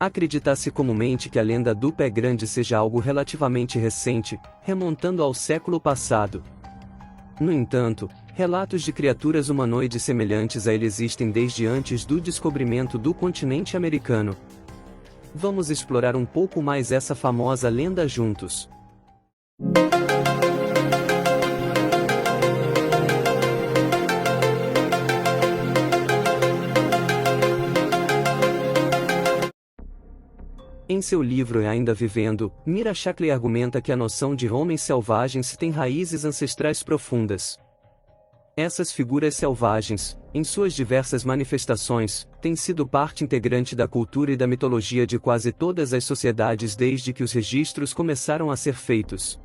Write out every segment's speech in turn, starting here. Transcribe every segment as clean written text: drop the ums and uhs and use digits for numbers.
Acredita-se comumente que a lenda do pé grande seja algo relativamente recente, remontando ao século passado. No entanto, relatos de criaturas humanoides semelhantes a ele existem desde antes do descobrimento do continente americano. Vamos explorar um pouco mais essa famosa lenda juntos. Em seu livro Ainda Vivendo, Mira Shackley argumenta que a noção de homens selvagens tem raízes ancestrais profundas. Essas figuras selvagens, em suas diversas manifestações, têm sido parte integrante da cultura e da mitologia de quase todas as sociedades desde que os registros começaram a ser feitos.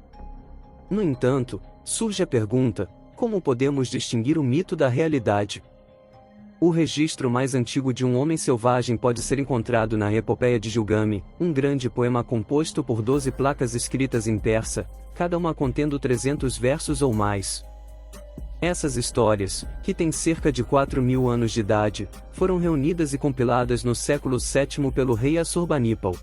No entanto, surge a pergunta: como podemos distinguir o mito da realidade? O registro mais antigo de um homem selvagem pode ser encontrado na Epopeia de Gilgamesh, um grande poema composto por 12 placas escritas em persa, cada uma contendo 300 versos ou mais. Essas histórias, que têm cerca de 4.000 anos de idade, foram reunidas e compiladas no século VII pelo rei Assurbanipal.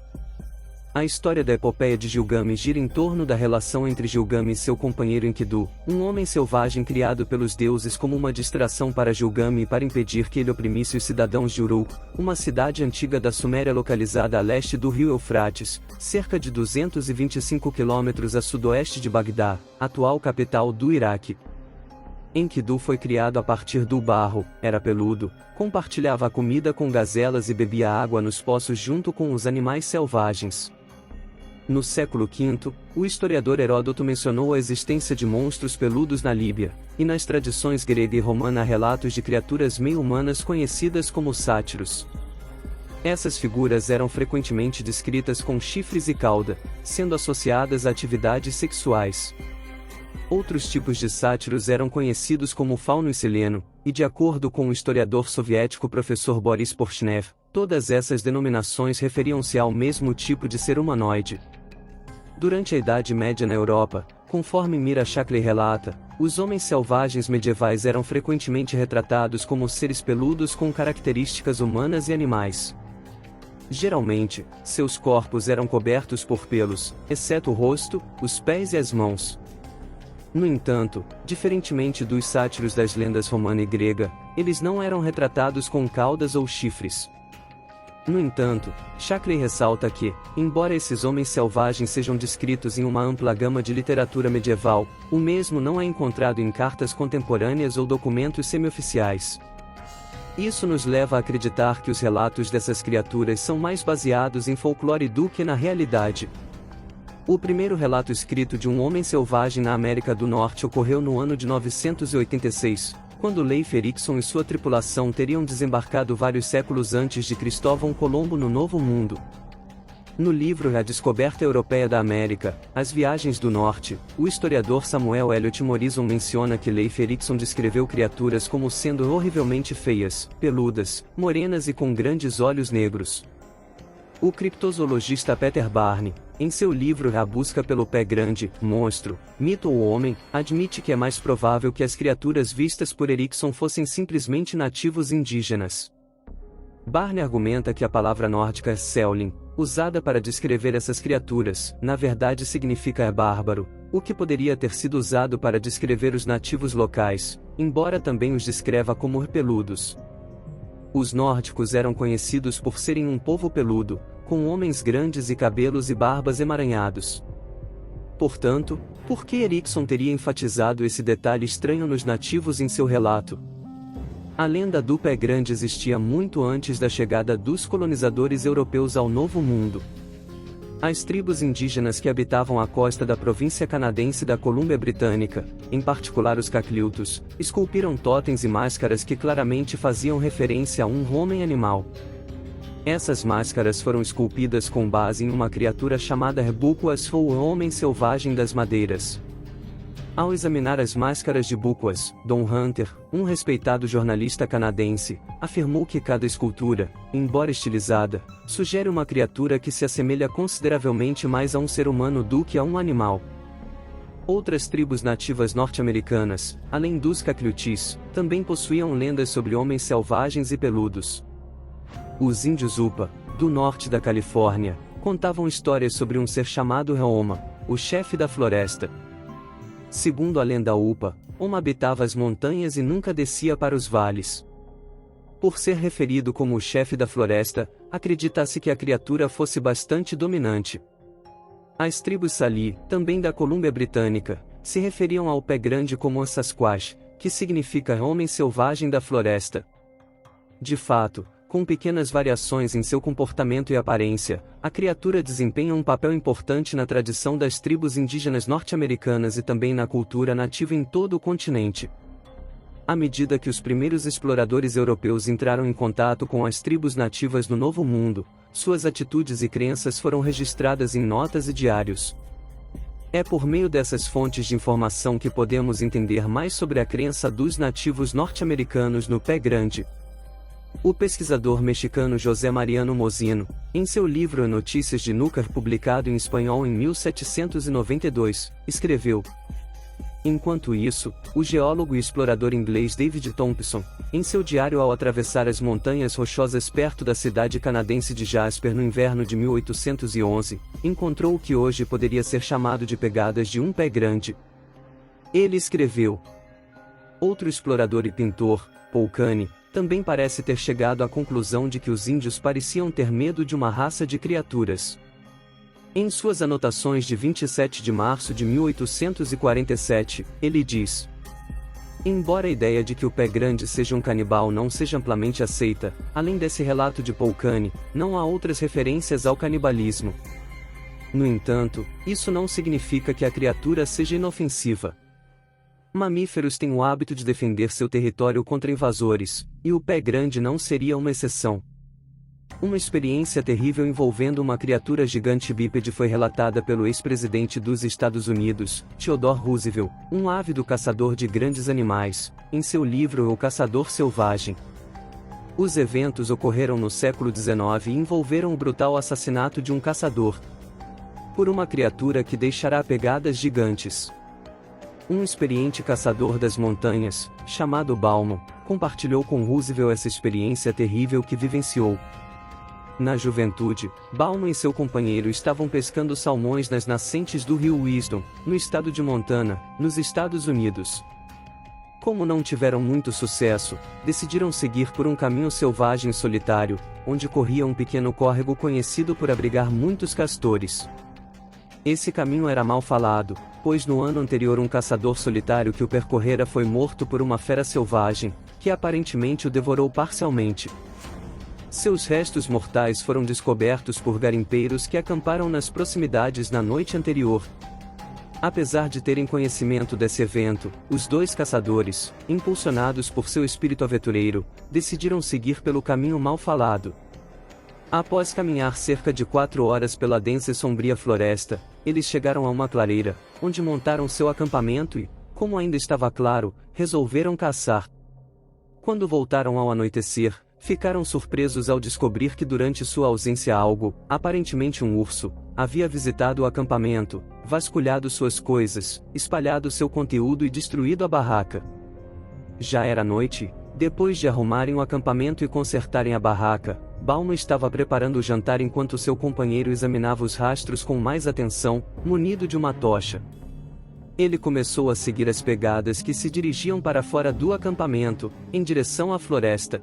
A história da Epopeia de Gilgamesh gira em torno da relação entre Gilgamesh e seu companheiro Enkidu, um homem selvagem criado pelos deuses como uma distração para Gilgamesh e para impedir que ele oprimisse os cidadãos de Uruk, uma cidade antiga da Suméria localizada a leste do rio Eufrates, cerca de 225 quilômetros a sudoeste de Bagdá, atual capital do Iraque. Enkidu foi criado a partir do barro, era peludo, compartilhava a comida com gazelas e bebia água nos poços junto com os animais selvagens. No século V, o historiador Heródoto mencionou a existência de monstros peludos na Líbia, e nas tradições grega e romana há relatos de criaturas meio-humanas conhecidas como sátiros. Essas figuras eram frequentemente descritas com chifres e cauda, sendo associadas a atividades sexuais. Outros tipos de sátiros eram conhecidos como fauno e sileno, e de acordo com o historiador soviético professor Boris Porshnev, todas essas denominações referiam-se ao mesmo tipo de ser humanoide. Durante a Idade Média na Europa, conforme Mira Shackley relata, os homens selvagens medievais eram frequentemente retratados como seres peludos com características humanas e animais. Geralmente, seus corpos eram cobertos por pelos, exceto o rosto, os pés e as mãos. No entanto, diferentemente dos sátiros das lendas romana e grega, eles não eram retratados com caudas ou chifres. No entanto, Shackley ressalta que, embora esses homens selvagens sejam descritos em uma ampla gama de literatura medieval, o mesmo não é encontrado em cartas contemporâneas ou documentos semioficiais. Isso nos leva a acreditar que os relatos dessas criaturas são mais baseados em folclore do que na realidade. O primeiro relato escrito de um homem selvagem na América do Norte ocorreu no ano de 986, quando Leif Erikson e sua tripulação teriam desembarcado vários séculos antes de Cristóvão Colombo no Novo Mundo. No livro A Descoberta Europeia da América, As Viagens do Norte, o historiador Samuel Eliot Morison menciona que Leif Erikson descreveu criaturas como sendo horrivelmente feias, peludas, morenas e com grandes olhos negros. O criptozoologista Peter Barney, em seu livro A Busca pelo Pé Grande, Monstro, Mito ou Homem, admite que é mais provável que as criaturas vistas por Erikson fossem simplesmente nativos indígenas. Barney argumenta que a palavra nórdica Selling, usada para descrever essas criaturas, na verdade significa bárbaro, o que poderia ter sido usado para descrever os nativos locais, embora também os descreva como peludos. Os nórdicos eram conhecidos por serem um povo peludo, com homens grandes e cabelos e barbas emaranhados. Portanto, por que Erikson teria enfatizado esse detalhe estranho nos nativos em seu relato? A lenda do pé grande existia muito antes da chegada dos colonizadores europeus ao Novo Mundo. As tribos indígenas que habitavam a costa da província canadense da Colômbia Britânica, em particular os Caquilhutos, esculpiram totens e máscaras que claramente faziam referência a um homem-animal. Essas máscaras foram esculpidas com base em uma criatura chamada Hebuquas ou o Homem Selvagem das Madeiras. Ao examinar as máscaras de Buquas, Don Hunter, um respeitado jornalista canadense, afirmou que cada escultura, embora estilizada, sugere uma criatura que se assemelha consideravelmente mais a um ser humano do que a um animal. Outras tribos nativas norte-americanas, além dos Caquilhutis, também possuíam lendas sobre homens selvagens e peludos. Os índios Upa, do norte da Califórnia, contavam histórias sobre um ser chamado Reoma, o chefe da floresta. Segundo a lenda Upa, Oma habitava as montanhas e nunca descia para os vales. Por ser referido como o chefe da floresta, acredita-se que a criatura fosse bastante dominante. As tribos Sali, também da Colômbia Britânica, se referiam ao pé grande como o Sasquatch, que significa homem selvagem da floresta. De fato, com pequenas variações em seu comportamento e aparência, a criatura desempenha um papel importante na tradição das tribos indígenas norte-americanas e também na cultura nativa em todo o continente. À medida que os primeiros exploradores europeus entraram em contato com as tribos nativas no Novo Mundo, suas atitudes e crenças foram registradas em notas e diários. É por meio dessas fontes de informação que podemos entender mais sobre a crença dos nativos norte-americanos no pé grande. O pesquisador mexicano José Mariano Mozino, em seu livro Notícias de Núcar publicado em espanhol em 1792, escreveu: enquanto isso, o geólogo e explorador inglês David Thompson, em seu diário ao atravessar as montanhas rochosas perto da cidade canadense de Jasper no inverno de 1811, encontrou o que hoje poderia ser chamado de pegadas de um pé grande. Ele escreveu: outro explorador e pintor, Paul Kane, também parece ter chegado à conclusão de que os índios pareciam ter medo de uma raça de criaturas. Em suas anotações de 27 de março de 1847, ele diz: embora a ideia de que o pé grande seja um canibal não seja amplamente aceita, além desse relato de Paul Kane, não há outras referências ao canibalismo. No entanto, isso não significa que a criatura seja inofensiva. Mamíferos têm o hábito de defender seu território contra invasores, e o pé grande não seria uma exceção. Uma experiência terrível envolvendo uma criatura gigante bípede foi relatada pelo ex-presidente dos Estados Unidos, Theodore Roosevelt, um ávido caçador de grandes animais, em seu livro O Caçador Selvagem. Os eventos ocorreram no século XIX e envolveram o brutal assassinato de um caçador por uma criatura que deixará pegadas gigantes. Um experiente caçador das montanhas, chamado Bauman, compartilhou com Roosevelt essa experiência terrível que vivenciou. Na juventude, Bauman e seu companheiro estavam pescando salmões nas nascentes do rio Wisdom, no estado de Montana, nos Estados Unidos. Como não tiveram muito sucesso, decidiram seguir por um caminho selvagem solitário, onde corria um pequeno córrego conhecido por abrigar muitos castores. Esse caminho era mal falado, pois no ano anterior um caçador solitário que o percorrera foi morto por uma fera selvagem, que aparentemente o devorou parcialmente. Seus restos mortais foram descobertos por garimpeiros que acamparam nas proximidades na noite anterior. Apesar de terem conhecimento desse evento, os dois caçadores, impulsionados por seu espírito aventureiro, decidiram seguir pelo caminho mal falado. Após caminhar cerca de 4 horas pela densa e sombria floresta, eles chegaram a uma clareira, onde montaram seu acampamento e, como ainda estava claro, resolveram caçar. Quando voltaram ao anoitecer, ficaram surpresos ao descobrir que durante sua ausência algo, aparentemente um urso, havia visitado o acampamento, vasculhado suas coisas, espalhado seu conteúdo e destruído a barraca. Já era noite. Depois de arrumarem o acampamento e consertarem a barraca, Bauman estava preparando o jantar enquanto seu companheiro examinava os rastros com mais atenção, munido de uma tocha. Ele começou a seguir as pegadas que se dirigiam para fora do acampamento, em direção à floresta.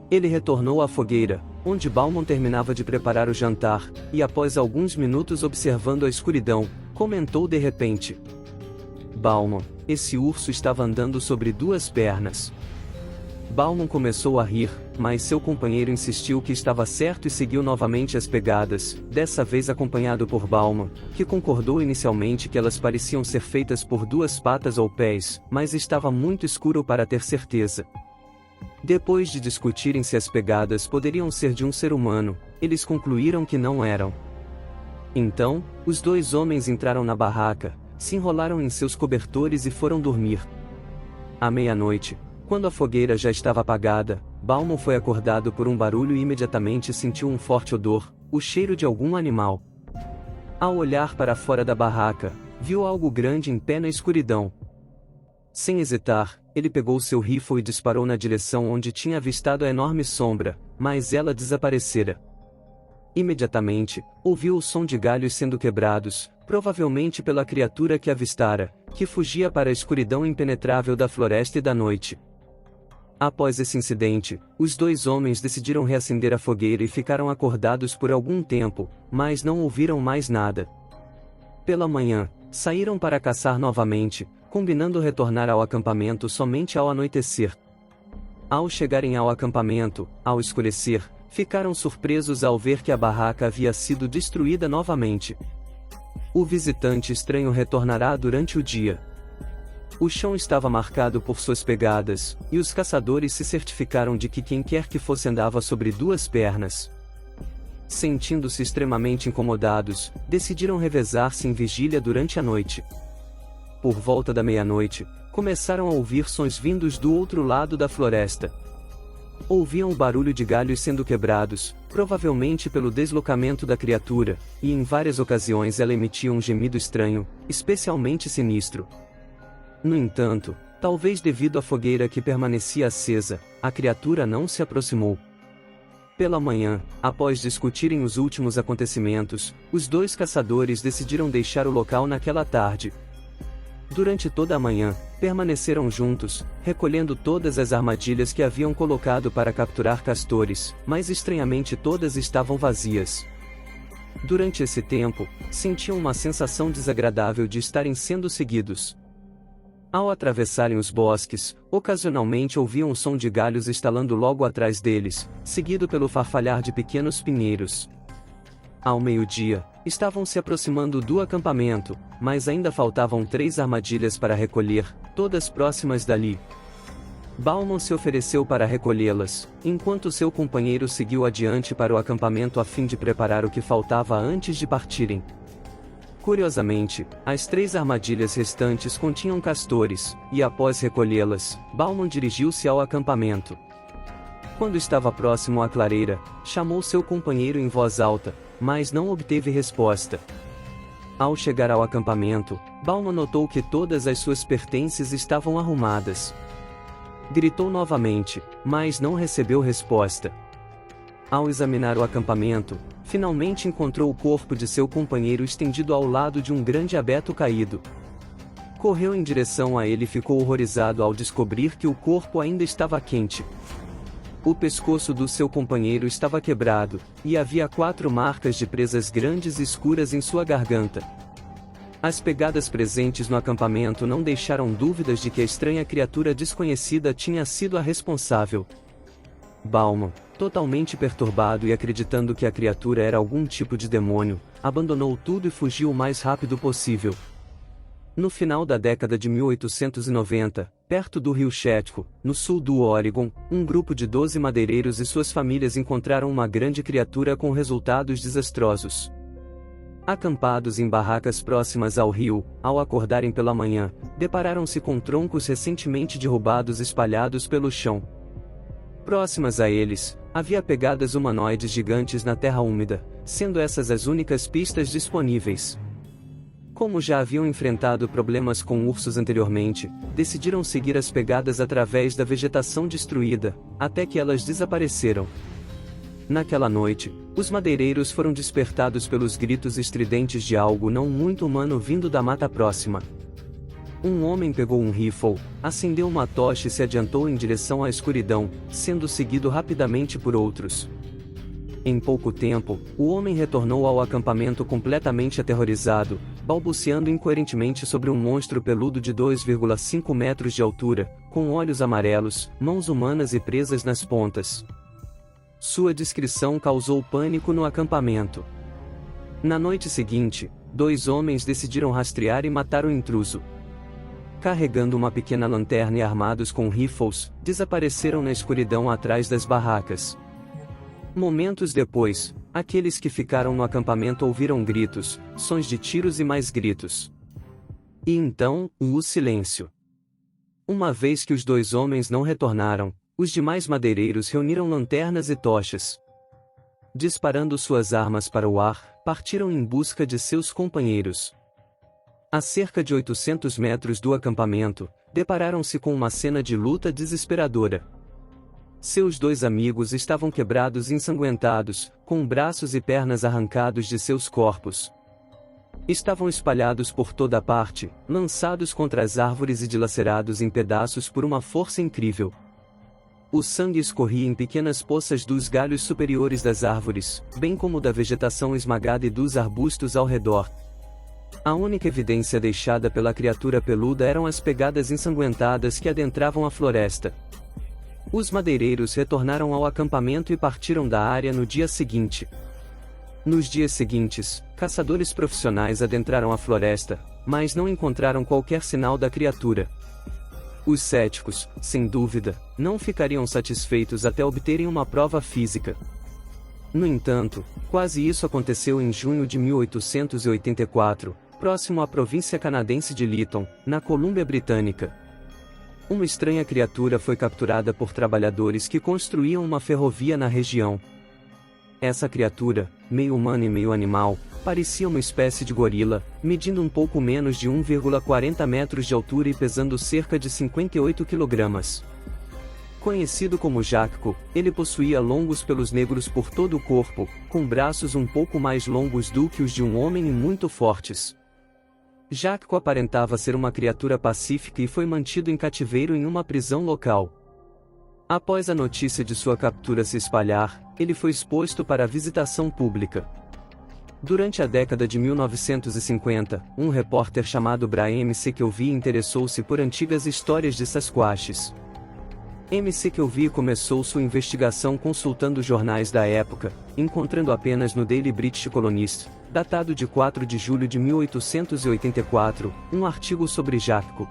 Ele retornou à fogueira, onde Bauman terminava de preparar o jantar, e após alguns minutos observando a escuridão, comentou de repente: Bauman, esse urso estava andando sobre 2 pernas. Bauman começou a rir, mas seu companheiro insistiu que estava certo e seguiu novamente as pegadas, dessa vez acompanhado por Bauman, que concordou inicialmente que elas pareciam ser feitas por 2 patas ou pés, mas estava muito escuro para ter certeza. Depois de discutirem se as pegadas poderiam ser de um ser humano, eles concluíram que não eram. Então, os 2 homens entraram na barraca, se enrolaram em seus cobertores e foram dormir. À meia-noite, quando a fogueira já estava apagada, Bauman foi acordado por um barulho e imediatamente sentiu um forte odor, o cheiro de algum animal. Ao olhar para fora da barraca, viu algo grande em pé na escuridão. Sem hesitar, ele pegou seu rifle e disparou na direção onde tinha avistado a enorme sombra, mas ela desaparecera. Imediatamente, ouviu o som de galhos sendo quebrados, provavelmente pela criatura que avistara, que fugia para a escuridão impenetrável da floresta e da noite. Após esse incidente, os dois homens decidiram reacender a fogueira e ficaram acordados por algum tempo, mas não ouviram mais nada. Pela manhã, saíram para caçar novamente, combinando retornar ao acampamento somente ao anoitecer. Ao chegarem ao acampamento, ao escurecer, ficaram surpresos ao ver que a barraca havia sido destruída novamente. O visitante estranho retornará durante o dia. O chão estava marcado por suas pegadas, e os caçadores se certificaram de que quem quer que fosse andava sobre duas pernas. Sentindo-se extremamente incomodados, decidiram revezar-se em vigília durante a noite. Por volta da meia-noite, começaram a ouvir sons vindos do outro lado da floresta. Ouviam o barulho de galhos sendo quebrados, provavelmente pelo deslocamento da criatura, e em várias ocasiões ela emitia um gemido estranho, especialmente sinistro. No entanto, talvez devido à fogueira que permanecia acesa, a criatura não se aproximou. Pela manhã, após discutirem os últimos acontecimentos, os dois caçadores decidiram deixar o local naquela tarde. Durante toda a manhã, permaneceram juntos, recolhendo todas as armadilhas que haviam colocado para capturar castores, mas estranhamente todas estavam vazias. Durante esse tempo, sentiam uma sensação desagradável de estarem sendo seguidos. Ao atravessarem os bosques, ocasionalmente ouviam o som de galhos estalando logo atrás deles, seguido pelo farfalhar de pequenos pinheiros. Ao meio-dia, estavam se aproximando do acampamento, mas ainda faltavam 3 armadilhas para recolher, todas próximas dali. Bauman se ofereceu para recolhê-las, enquanto seu companheiro seguiu adiante para o acampamento a fim de preparar o que faltava antes de partirem. Curiosamente, as 3 armadilhas restantes continham castores, e após recolhê-las, Bauman dirigiu-se ao acampamento. Quando estava próximo à clareira, chamou seu companheiro em voz alta, mas não obteve resposta. Ao chegar ao acampamento, Bauman notou que todas as suas pertences estavam arrumadas. Gritou novamente, mas não recebeu resposta. Ao examinar o acampamento, finalmente encontrou o corpo de seu companheiro estendido ao lado de um grande abeto caído. Correu em direção a ele e ficou horrorizado ao descobrir que o corpo ainda estava quente. O pescoço do seu companheiro estava quebrado, e havia 4 marcas de presas grandes e escuras em sua garganta. As pegadas presentes no acampamento não deixaram dúvidas de que a estranha criatura desconhecida tinha sido a responsável. Bauman, totalmente perturbado e acreditando que a criatura era algum tipo de demônio, abandonou tudo e fugiu o mais rápido possível. No final da década de 1890, perto do rio Chetco, no sul do Oregon, um grupo de 12 madeireiros e suas famílias encontraram uma grande criatura com resultados desastrosos. Acampados em barracas próximas ao rio, ao acordarem pela manhã, depararam-se com troncos recentemente derrubados espalhados pelo chão. Próximas a eles, havia pegadas humanoides gigantes na terra úmida, sendo essas as únicas pistas disponíveis. Como já haviam enfrentado problemas com ursos anteriormente, decidiram seguir as pegadas através da vegetação destruída, até que elas desapareceram. Naquela noite, os madeireiros foram despertados pelos gritos estridentes de algo não muito humano vindo da mata próxima. Um homem pegou um rifle, acendeu uma tocha e se adiantou em direção à escuridão, sendo seguido rapidamente por outros. Em pouco tempo, o homem retornou ao acampamento completamente aterrorizado, balbuciando incoerentemente sobre um monstro peludo de 2,5 metros de altura, com olhos amarelos, mãos humanas e presas nas pontas. Sua descrição causou pânico no acampamento. Na noite seguinte, 2 homens decidiram rastrear e matar o intruso. Carregando uma pequena lanterna e armados com rifles, desapareceram na escuridão atrás das barracas. Momentos depois, aqueles que ficaram no acampamento ouviram gritos, sons de tiros e mais gritos. E então, o silêncio. Uma vez que os 2 homens não retornaram, os demais madeireiros reuniram lanternas e tochas. Disparando suas armas para o ar, partiram em busca de seus companheiros. A cerca de 800 metros do acampamento, depararam-se com uma cena de luta desesperadora. Seus dois amigos estavam quebrados e ensanguentados, com braços e pernas arrancados de seus corpos. Estavam espalhados por toda a parte, lançados contra as árvores e dilacerados em pedaços por uma força incrível. O sangue escorria em pequenas poças dos galhos superiores das árvores, bem como da vegetação esmagada e dos arbustos ao redor. A única evidência deixada pela criatura peluda eram as pegadas ensanguentadas que adentravam a floresta. Os madeireiros retornaram ao acampamento e partiram da área no dia seguinte. Nos dias seguintes, caçadores profissionais adentraram a floresta, mas não encontraram qualquer sinal da criatura. Os céticos, sem dúvida, não ficariam satisfeitos até obterem uma prova física. No entanto, quase isso aconteceu em junho de 1884, próximo à província canadense de Lytton, na Colômbia Britânica. Uma estranha criatura foi capturada por trabalhadores que construíam uma ferrovia na região. Essa criatura, meio humana e meio animal, parecia uma espécie de gorila, medindo um pouco menos de 1,40 metros de altura e pesando cerca de 58 kg. Conhecido como Jacko, ele possuía longos pelos negros por todo o corpo, com braços um pouco mais longos do que os de um homem e muito fortes. Jacko aparentava ser uma criatura pacífica e foi mantido em cativeiro em uma prisão local. Após a notícia de sua captura se espalhar, ele foi exposto para visitação pública. Durante a década de 1950, um repórter chamado Brian McKelvey interessou-se por antigas histórias de Sasquatches. McKelvey começou sua investigação consultando jornais da época, encontrando apenas no Daily British Colonist, datado de 4 de julho de 1884, um artigo sobre Jacko.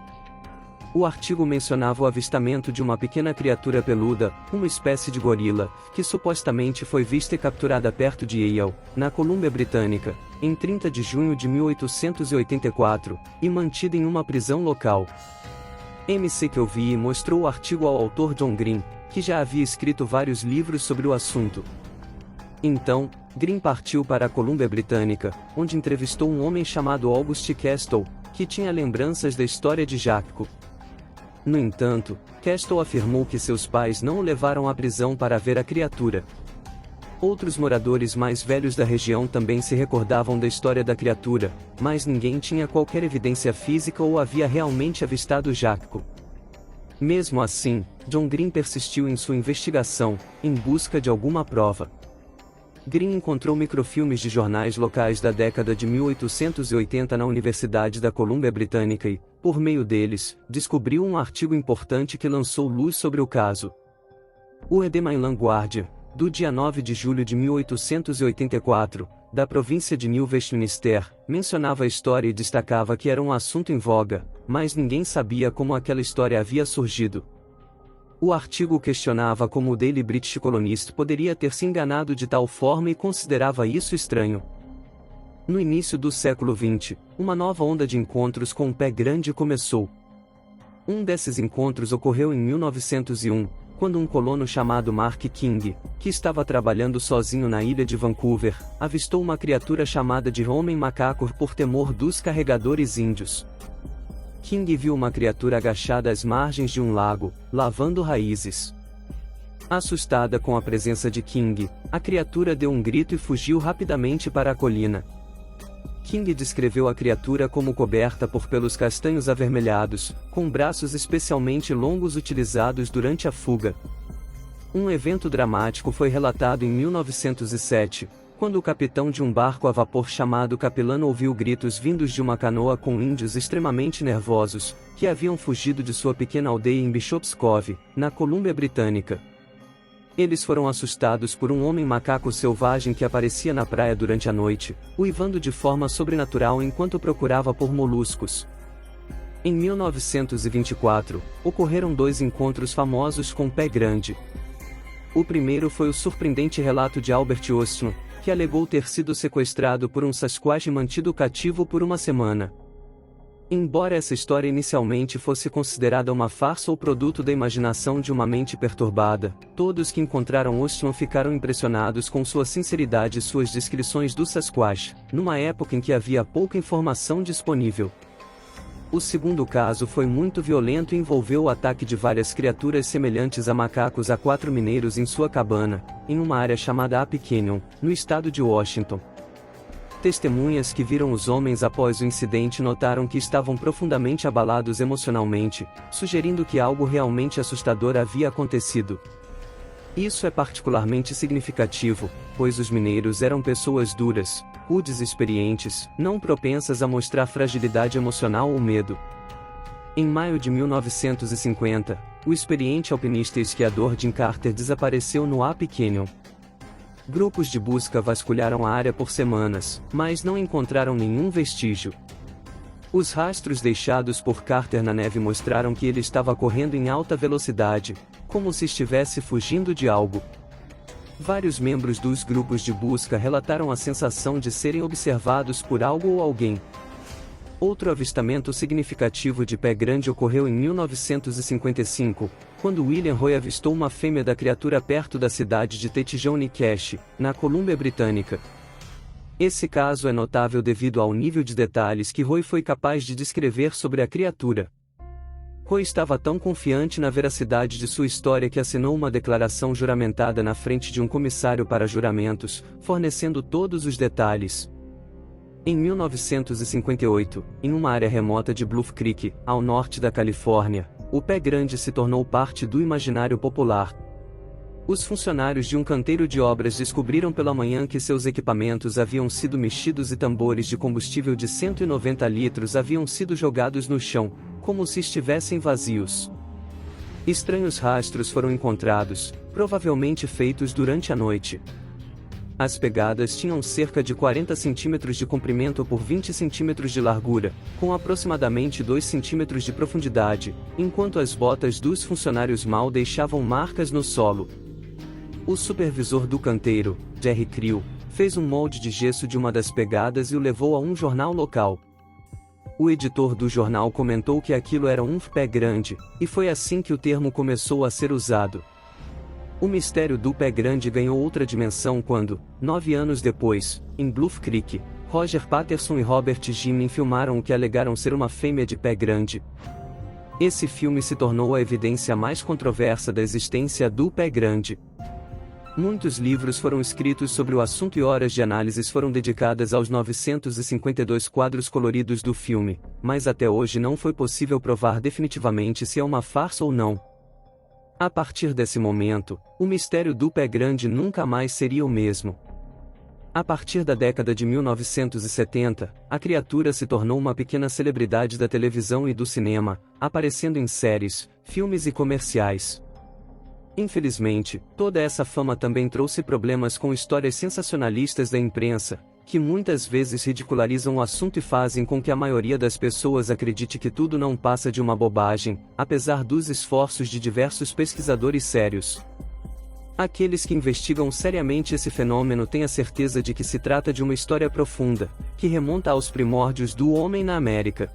O artigo mencionava o avistamento de uma pequena criatura peluda, uma espécie de gorila, que supostamente foi vista e capturada perto de Yale, na Colômbia Britânica, em 30 de junho de 1884, e mantida em uma prisão local. McKelvey mostrou o artigo ao autor John Green, que já havia escrito vários livros sobre o assunto. Então, Green partiu para a Colômbia Britânica, onde entrevistou um homem chamado August Castle, que tinha lembranças da história de Jacko. No entanto, Castle afirmou que seus pais não o levaram à prisão para ver a criatura. Outros moradores mais velhos da região também se recordavam da história da criatura, mas ninguém tinha qualquer evidência física ou havia realmente avistado Jacko. Mesmo assim, John Green persistiu em sua investigação, em busca de alguma prova. Green encontrou microfilmes de jornais locais da década de 1880 na Universidade da Colômbia Britânica e, por meio deles, descobriu um artigo importante que lançou luz sobre o caso. O The Mainland Guardian, do dia 9 de julho de 1884, da província de New Westminster, mencionava a história e destacava que era um assunto em voga, mas ninguém sabia como aquela história havia surgido. O artigo questionava como o Daily British Colonist poderia ter se enganado de tal forma e considerava isso estranho. No início do século XX, uma nova onda de encontros com o pé grande começou. Um desses encontros ocorreu em 1901, quando um colono chamado Mark King, que estava trabalhando sozinho na ilha de Vancouver, avistou uma criatura chamada de homem macaco por temor dos carregadores índios. King viu uma criatura agachada às margens de um lago, lavando raízes. Assustada com a presença de King, a criatura deu um grito e fugiu rapidamente para a colina. King descreveu a criatura como coberta por pelos castanhos avermelhados, com braços especialmente longos utilizados durante a fuga. Um evento dramático foi relatado em 1907, quando o capitão de um barco a vapor chamado Capilano ouviu gritos vindos de uma canoa com índios extremamente nervosos, que haviam fugido de sua pequena aldeia em Bishop's Cove, na Colômbia Britânica. Eles foram assustados por um homem macaco selvagem que aparecia na praia durante a noite, uivando de forma sobrenatural enquanto procurava por moluscos. Em 1924, ocorreram dois encontros famosos com pé grande. O primeiro foi o surpreendente relato de Albert Austin, que alegou ter sido sequestrado por um Sasquatch e mantido cativo por uma semana. Embora essa história inicialmente fosse considerada uma farsa ou produto da imaginação de uma mente perturbada, todos que encontraram Austin ficaram impressionados com sua sinceridade e suas descrições do Sasquatch, numa época em que havia pouca informação disponível. O segundo caso foi muito violento e envolveu o ataque de várias criaturas semelhantes a macacos a 4 mineiros em sua cabana, em uma área chamada Ape Canyon, no estado de Washington. Testemunhas que viram os homens após o incidente notaram que estavam profundamente abalados emocionalmente, sugerindo que algo realmente assustador havia acontecido. Isso é particularmente significativo, pois os mineiros eram pessoas duras, rudes e experientes, não propensas a mostrar fragilidade emocional ou medo. Em maio de 1950, o experiente alpinista e esquiador Jim Carter desapareceu no Ape Canyon. Grupos de busca vasculharam a área por semanas, mas não encontraram nenhum vestígio. Os rastros deixados por Carter na neve mostraram que ele estava correndo em alta velocidade, como se estivesse fugindo de algo. Vários membros dos grupos de busca relataram a sensação de serem observados por algo ou alguém. Outro avistamento significativo de pé grande ocorreu em 1955, quando William Roy avistou uma fêmea da criatura perto da cidade de Tetejone Cache, na Colômbia Britânica. Esse caso é notável devido ao nível de detalhes que Roy foi capaz de descrever sobre a criatura. Roy estava tão confiante na veracidade de sua história que assinou uma declaração juramentada na frente de um comissário para juramentos, fornecendo todos os detalhes. Em 1958, em uma área remota de Bluff Creek, ao norte da Califórnia, o pé grande se tornou parte do imaginário popular. Os funcionários de um canteiro de obras descobriram pela manhã que seus equipamentos haviam sido mexidos e tambores de combustível de 190 litros haviam sido jogados no chão, como se estivessem vazios. Estranhos rastros foram encontrados, provavelmente feitos durante a noite. As pegadas tinham cerca de 40 centímetros de comprimento por 20 centímetros de largura, com aproximadamente 2 centímetros de profundidade, enquanto as botas dos funcionários mal deixavam marcas no solo. O supervisor do canteiro, Jerry Creel, fez um molde de gesso de uma das pegadas e o levou a um jornal local. O editor do jornal comentou que aquilo era um pé grande, e foi assim que o termo começou a ser usado. O mistério do pé grande ganhou outra dimensão quando, 9 anos depois, em Bluff Creek, Roger Patterson e Robert Gimin filmaram o que alegaram ser uma fêmea de pé grande. Esse filme se tornou a evidência mais controversa da existência do pé grande. Muitos livros foram escritos sobre o assunto e horas de análises foram dedicadas aos 952 quadros coloridos do filme, mas até hoje não foi possível provar definitivamente se é uma farsa ou não. A partir desse momento, o mistério do pé grande nunca mais seria o mesmo. A partir da década de 1970, a criatura se tornou uma pequena celebridade da televisão e do cinema, aparecendo em séries, filmes e comerciais. Infelizmente, toda essa fama também trouxe problemas com histórias sensacionalistas da imprensa, que muitas vezes ridicularizam o assunto e fazem com que a maioria das pessoas acredite que tudo não passa de uma bobagem, apesar dos esforços de diversos pesquisadores sérios. Aqueles que investigam seriamente esse fenômeno têm a certeza de que se trata de uma história profunda, que remonta aos primórdios do homem na América.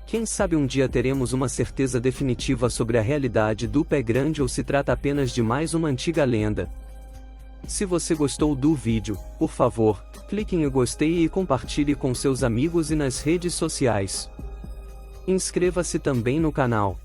Quem sabe um dia teremos uma certeza definitiva sobre a realidade do pé grande ou se trata apenas de mais uma antiga lenda. Se você gostou do vídeo, por favor, clique em gostei e compartilhe com seus amigos e nas redes sociais. Inscreva-se também no canal.